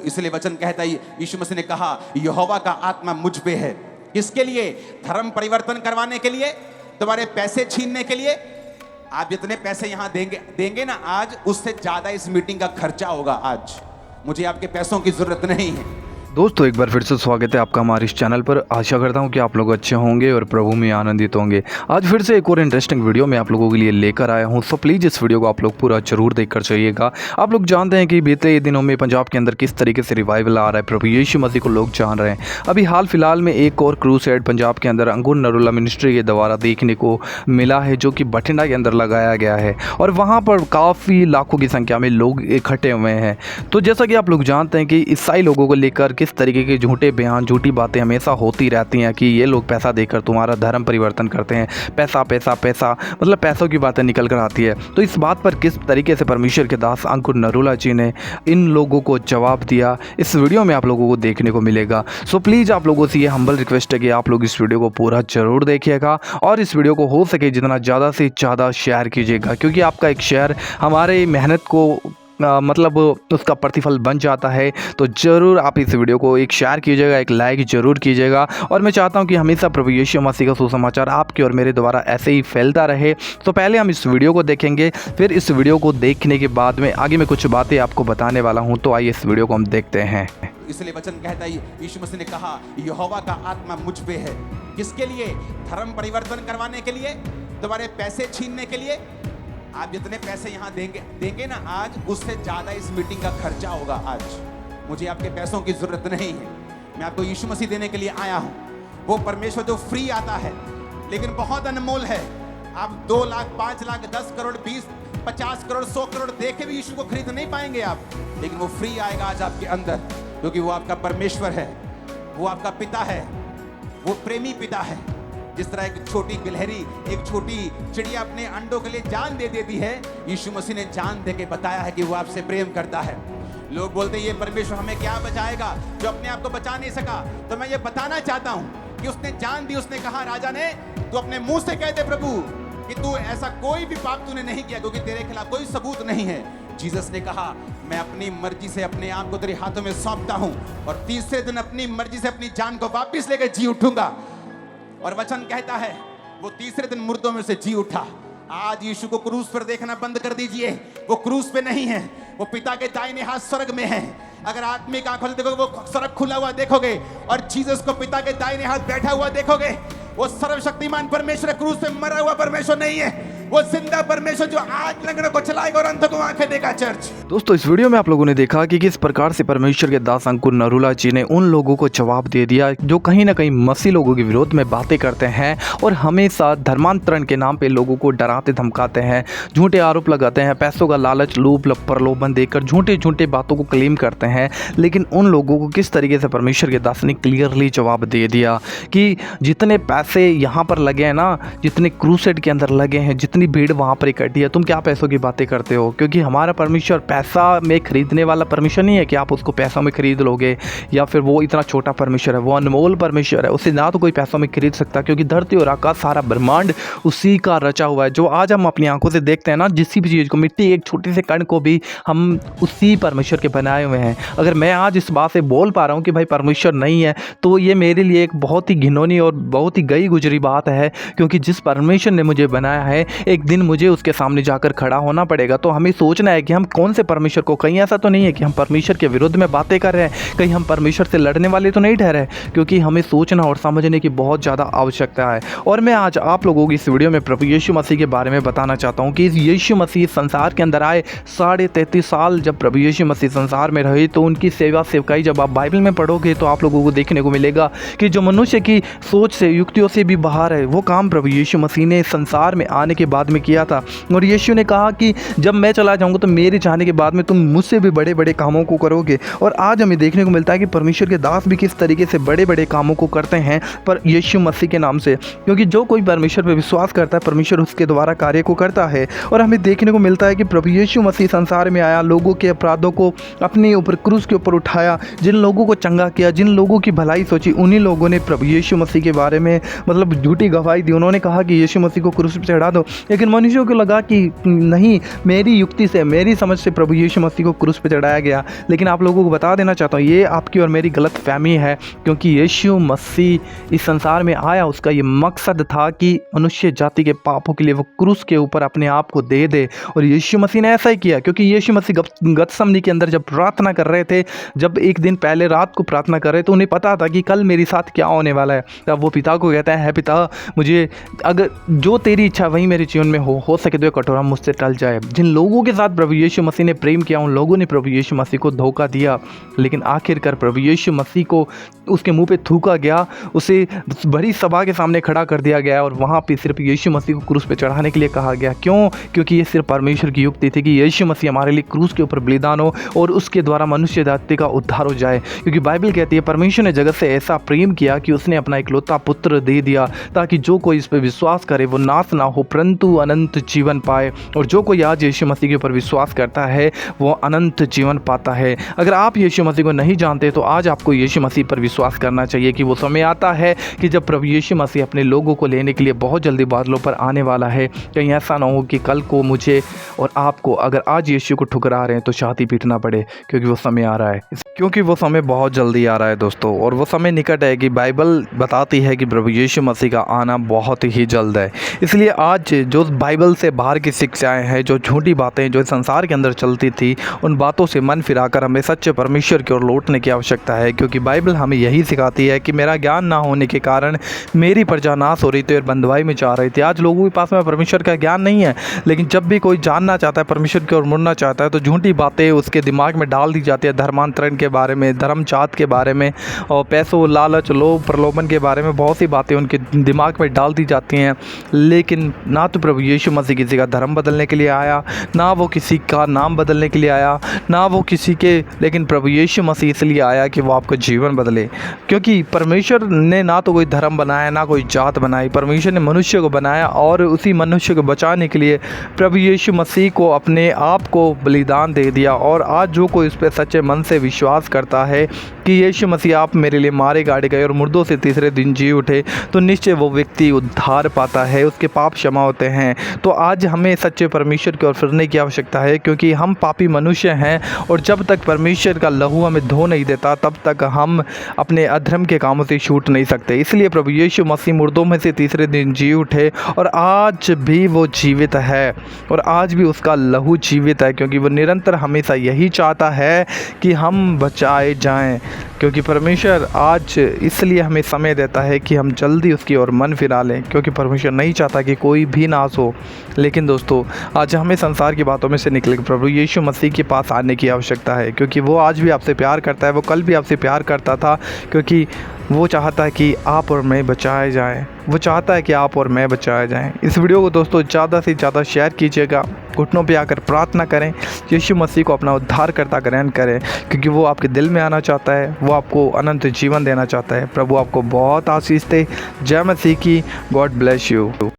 इसलिए वचन कहता है, यीशु मसीह ने कहा यहोवा का आत्मा मुझ पे है। किसके लिए? धर्म परिवर्तन करवाने के लिए, तुम्हारे पैसे छीनने के लिए। आप जितने पैसे यहां देंगे ना आज, उससे ज्यादा इस मीटिंग का खर्चा होगा। आज मुझे आपके पैसों की जरूरत नहीं है। दोस्तों एक बार फिर से स्वागत है आपका हमारे इस चैनल पर। आशा करता हूं कि आप लोग अच्छे होंगे और प्रभु में आनंदित होंगे। आज फिर से एक और इंटरेस्टिंग वीडियो मैं आप लोगों के लिए लेकर आया हूं, सो प्लीज़ इस वीडियो को आप लोग पूरा जरूर देखकर चलिएगा। आप लोग जानते हैं कि बीते दिनों में पंजाब के अंदर किस तरीके से रिवाइवल आ रहा है, प्रभु यीशु मसीह को लोग जान रहे हैं। अभी हाल फिलहाल में एक और क्रूसेड पंजाब के अंदर अंकुर नरूला मिनिस्ट्री के द्वारा देखने को मिला है, जो कि बठिंडा के अंदर लगाया गया है और वहाँ पर काफ़ी लाखों की संख्या में लोग इकट्ठे हुए हैं। तो जैसा कि आप लोग जानते हैं कि ईसाई लोगों को लेकर किस तरीके के झूठे बयान, झूठी बातें हमेशा होती रहती हैं कि ये लोग पैसा देकर तुम्हारा धर्म परिवर्तन करते हैं। पैसा पैसा पैसा, मतलब पैसों की बातें निकल कर आती है। तो इस बात पर किस तरीके से परमेश्वर के दास अंकुर नरूला जी ने इन लोगों को जवाब दिया, इस वीडियो में आप लोगों को देखने को मिलेगा। सो प्लीज़ आप लोगों से ये हम्बल रिक्वेस्ट है कि आप लोग इस वीडियो को पूरा जरूर देखिएगा और इस वीडियो को हो सके जितना ज़्यादा से ज़्यादा शेयर कीजिएगा, क्योंकि आपका एक शेयर हमारे मेहनत को मतलब उसका प्रतिफल बन जाता है। तो ज़रूर आप इस वीडियो को एक शेयर कीजिएगा, एक लाइक ज़रूर कीजिएगा। और मैं चाहता हूं कि हमेशा प्रभु यीशु मसीह का सुसमाचार आपके और मेरे द्वारा ऐसे ही फैलता रहे। तो पहले हम इस वीडियो को देखेंगे, फिर इस वीडियो को देखने के बाद में आगे मैं कुछ बातें आपको बताने वाला हूँ। तो आइए इस वीडियो को हम देखते हैं। इसलिए वचन कहता है, यीशु मसीह ने कहा यहोवा का आत्मा मुझ पे है। किसके लिए? धर्म परिवर्तन करवाने के लिए, तुम्हारे पैसे छीनने के लिए। आप जितने पैसे यहाँ देंगे ना आज, उससे ज्यादा इस मीटिंग का खर्चा होगा। आज मुझे आपके पैसों की जरूरत नहीं है। मैं आपको यीशु मसीह देने के लिए आया हूँ, वो परमेश्वर जो फ्री आता है लेकिन बहुत अनमोल है। आप 2 लाख 5 लाख 10 करोड़ 20 50 करोड़ 100 करोड़ दे के भी यीशु को खरीद नहीं पाएंगे आप, लेकिन वो फ्री आएगा आज आपके अंदर, क्योंकि वो आपका परमेश्वर है, वो आपका पिता है, वो प्रेमी पिता है। जिस तरह एक छोटी गिलहरी, एक छोटी चिड़िया अपने अंडों के लिए जान दे देती है, यीशु मसीह ने जान दे के बताया है कि वो आपसे प्रेम करता है। लोग बोलते हैं ये परमेश्वर हमें क्या बचाएगा जो अपने आप को बचा नहीं सका। तो मैं ये बताना चाहता हूं कि उसने जान दी। उसने कहा, राजा ने, तू अपने मुंह से कह दे प्रभु कि तू ऐसा कोई भी पाप तूने नहीं किया, क्योंकि तेरे खिलाफ कोई सबूत नहीं है। जीसस ने कहा, मैं अपनी मर्जी से अपने आप को तेरे हाथों में सौंपता हूं और तीसरे दिन अपनी मर्जी से अपनी जान को वापिस लेकर जी उठूंगा। और वचन कहता है वो तीसरे दिन मुर्दों में से जी उठा। आज यीशु को क्रूस पर देखना बंद कर दीजिए। वो क्रूस पे नहीं है, वो पिता के दाहिने हाथ स्वर्ग में है। अगर आत्मिक आंखों से देखोगे, वो स्वर्ग खुला हुआ देखोगे और जीसस को पिता के दाहिने हाथ बैठा हुआ देखोगे। वो सर्वशक्तिमान परमेश्वर क्रूस पे मरा हुआ परमेश्वर नहीं है, वो जिंदा परमेश्वर जो आज लंगड़ों को चलाएगा और अंधों को आंखें देगा। चर्च दोस्तों इस वीडियो में आप लोगों ने देखा कि किस प्रकार से परमेश्वर के दास अंकुर नरूला जी ने उन लोगों को जवाब दे दिया जो कहीं ना कहीं मसीह लोगों के विरोध में बातें करते हैं और हमेशा धर्मांतरण के नाम पे लोगों को डराते धमकाते हैं, झूठे आरोप लगाते हैं, पैसों का लालच लोभ प्रलोभन देकर झूठे झूठे बातों को क्लेम करते हैं। लेकिन उन लोगों को किस तरीके से परमेश्वर के दास ने क्लियरली जवाब दे दिया कि जितने पैसे यहाँ पर लगे हैं ना, जितने क्रूसेड के अंदर लगे हैं, जितनी भीड़ वहाँ पर इकट्ठी है, तुम क्या पैसों की बातें करते हो? क्योंकि हमारा परमेश्वर पैसा में खरीदने वाला परमेश्वर नहीं है कि आप उसको पैसों में खरीद लोगे, या फिर वो इतना छोटा परमेश्वर है, वो अनमोल परमेश्वर है, उसे ना तो कोई पैसों में खरीद सकता, क्योंकि धरती और आकाश सारा ब्रह्मांड उसी का रचा हुआ है। जो आज हम अपनी आंखों से देखते हैं ना, जिस भी चीज़ को, मिट्टी एक छोटे से कण को भी हम उसी परमेश्वर के बनाए हुए हैं। अगर मैं आज इस बात से बोल पा रहा हूँ कि भाई परमेश्वर नहीं है, तो ये मेरे लिए एक बहुत ही घिनौनी और बहुत ही गई गुजरी बात है, क्योंकि जिस परमेश्वर ने मुझे बनाया है एक दिन मुझे उसके सामने जाकर खड़ा होना पड़ेगा। तो हमें सोचना है कि हम कौन से परमेश्वर को, कहीं ऐसा तो नहीं है कि हम परमेश्वर के विरुद्ध में बातें कर रहे हैं, कहीं हम परमेश्वर से लड़ने वाले तो नहीं ठहरे, क्योंकि हमें सोचना और समझने की बहुत ज़्यादा आवश्यकता है। और मैं आज आप लोगों की इस वीडियो में प्रभु यीशु मसीह के बारे में बताना चाहता हूँ कि इस यीशु मसीह संसार के अंदर आए 33.5 साल जब प्रभु यीशु मसीह संसार में रहे, तो उनकी सेवा सेवकाई जब आप बाइबल में पढ़ोगे तो आप लोगों को देखने को मिलेगा कि जो मनुष्य की सोच से, युक्तियों से भी बाहर है, वो काम प्रभु यीशु मसीह ने संसार में आने के बाद में किया था। और यीशु ने कहा कि जब मैं चला जाऊंगा तो मेरे जाने के बाद में तुम मुझसे भी बड़े बड़े कामों को करोगे। और आज हमें देखने को मिलता है कि परमेश्वर के दास भी किस तरीके से बड़े बड़े कामों को करते हैं पर यीशु मसीह के नाम से, क्योंकि जो कोई परमेश्वर पर विश्वास करता है परमेश्वर उसके द्वारा कार्य को करता है। और हमें देखने को मिलता है कि प्रभु यीशु मसीह संसार में आया, लोगों के अपराधों को अपने ऊपर क्रूस के ऊपर उठाया, जिन लोगों को चंगा किया, जिन लोगों की भलाई सोची, उन्हीं लोगों ने प्रभु यीशु मसीह के बारे में मतलब झूठी गवाही दी। उन्होंने कहा कि यीशु मसीह को क्रूस पर चढ़ा दो, लेकिन मनुष्यों को लगा कि नहीं, मेरी युक्ति से, मेरी समझ से प्रभु यीशु मसीह को क्रूस पे चढ़ाया गया। लेकिन आप लोगों को बता देना चाहता हूँ, ये आपकी और मेरी गलत फहमी है, क्योंकि यीशु मसीह इस संसार में आया, उसका ये मकसद था कि मनुष्य जाति के पापों के लिए वो क्रूस के ऊपर अपने आप को दे दे। और यीशु मसीह ने ऐसा ही किया, क्योंकि यीशु मसीह गतसमनी के अंदर जब प्रार्थना कर रहे थे, जब एक दिन पहले रात को प्रार्थना कर रहे, तो उन्हें पता था कि कल मेरे साथ क्या होने वाला है। तब वो पिता को कहता है पिता, मुझे अगर जो तेरी इच्छा वही मेरे जीवन में हो सके तो ये कटोरा मुझसे टल जाए। जिन लोगों के साथ प्रभु यीशु मसीह ने प्रेम किया, उन लोगों ने प्रभु यीशु मसीह को धोखा दिया, लेकिन आखिरकार प्रभु यीशु मसीह को उसके मुंह पे थूका गया, उसे बड़ी सभा के सामने खड़ा कर दिया गया और वहाँ पे सिर्फ यीशु मसीह को क्रूस पे चढ़ाने के लिए कहा गया। क्यों? क्योंकि ये सिर्फ परमेश्वर की युक्ति थी कि यीशु मसीह हमारे लिए क्रूस के ऊपर बलिदान हो और उसके द्वारा मनुष्य जाति का उद्धार हो जाए। क्योंकि बाइबल कहती है परमेश्वर ने जगत से ऐसा प्रेम किया कि उसने अपना इकलौता पुत्र दे दिया, ताकि जो कोई इस पर विश्वास करे वो नाश ना हो परंतु अनंत जीवन पाए। और जो कोई आज यीशु मसीह के ऊपर विश्वास करता है वो अनंत जीवन पाता है। अगर आप यीशु मसीह को नहीं जानते तो आज आपको यीशु मसीह पर विश्वास करना चाहिए कि वो समय आता है कि जब प्रभु यीशु मसीह अपने लोगों को लेने के लिए बहुत जल्दी बादलों पर आने वाला है। कहीं ऐसा ना हो कि कल को मुझे और आपको अगर आज यीशु को ठुकरा रहे हैं तो छाती पीटना पड़े, क्योंकि वो समय आ रहा है, क्योंकि वो समय बहुत जल्दी आ रहा है दोस्तों। और वो समय निकट है कि बाइबल बताती है कि प्रभु यीशु मसीह का आना बहुत ही जल्द है। इसलिए आज जो बाइबल से बाहर की शिक्षाएं हैं, जो झूठी बातें जो संसार के अंदर चलती थी, उन बातों से मन फिराकर हमें सच्चे परमेश्वर की ओर लौटने की आवश्यकता है। क्योंकि बाइबल हमें यही सिखाती है कि मेरा ज्ञान ना होने के कारण मेरी प्रजा नाश हो रही थी और बंधुआई में जा रही थी। आज लोगों के पास में परमेश्वर का ज्ञान नहीं है, लेकिन जब भी कोई जानना चाहता है, परमेश्वर की ओर मुड़ना चाहता है, तो झूठी बातें उसके दिमाग में डाल दी जाती है। धर्मांतरण के बारे में, धर्म जात के बारे में और पैसों, लालच, लोभ, प्रलोभन के बारे में बहुत सी बातें उनके दिमाग में डाल दी जाती हैं। लेकिन ना तो प्रभु यीशु मसीह किसी का धर्म बदलने के लिए आया, ना वो किसी का नाम बदलने के लिए आया, ना वो किसी के, लेकिन प्रभु यीशु मसीह इसलिए आया कि वो आपका जीवन बदले। क्योंकि परमेश्वर ने ना तो कोई धर्म बनाया, ना कोई जात बनाई, परमेश्वर ने मनुष्य को बनाया और उसी मनुष्य को बचाने के लिए प्रभु यीशु मसीह को अपने आप को बलिदान दे दिया। और आज जो कोई इस पर सच्चे मन से विश्वास करता है कि यीशु मसीह आप मेरे लिए मारे गाड़े गए और मुर्दों से तीसरे दिन जी उठे, तो निश्चय वो व्यक्ति उद्धार पाता है, उसके पाप क्षमा होते हैं। तो आज हमें सच्चे परमेश्वर की ओर फिरने की आवश्यकता है, क्योंकि हम पापी मनुष्य हैं और जब तक परमेश्वर का लहू हमें धो नहीं देता तब तक हम अपने अधर्म के कामों से छूट नहीं सकते। इसलिए प्रभु यीशु मसीह मुर्दों में से तीसरे दिन जी उठे और आज भी वो जीवित है और आज भी उसका लहू जीवित है, क्योंकि वो निरंतर हमेशा यही चाहता है कि हम बचाए जाएं। क्योंकि परमेश्वर आज इसलिए हमें समय देता है कि हम जल्दी उसकी ओर मन फिरा लें, क्योंकि परमेश्वर नहीं चाहता कि कोई भी नाश हो। लेकिन दोस्तों आज हमें संसार की बातों में से निकल के प्रभु यीशु मसीह के पास आने की आवश्यकता है, क्योंकि वो आज भी आपसे प्यार करता है, वो कल भी आपसे प्यार करता था, क्योंकि वो चाहता है कि आप और मैं बचाए जाएं। वो चाहता है कि आप और मैं बचाए जाएं। इस वीडियो को दोस्तों ज़्यादा से ज़्यादा शेयर कीजिएगा, घुटनों पे आकर प्रार्थना करें, यीशु मसीह को अपना उद्धारकर्ता ग्रहण करें, क्योंकि वो आपके दिल में आना चाहता है, वो आपको अनंत जीवन देना चाहता है। प्रभु आपको बहुत आशीष दे। जय मसीह की। God bless you.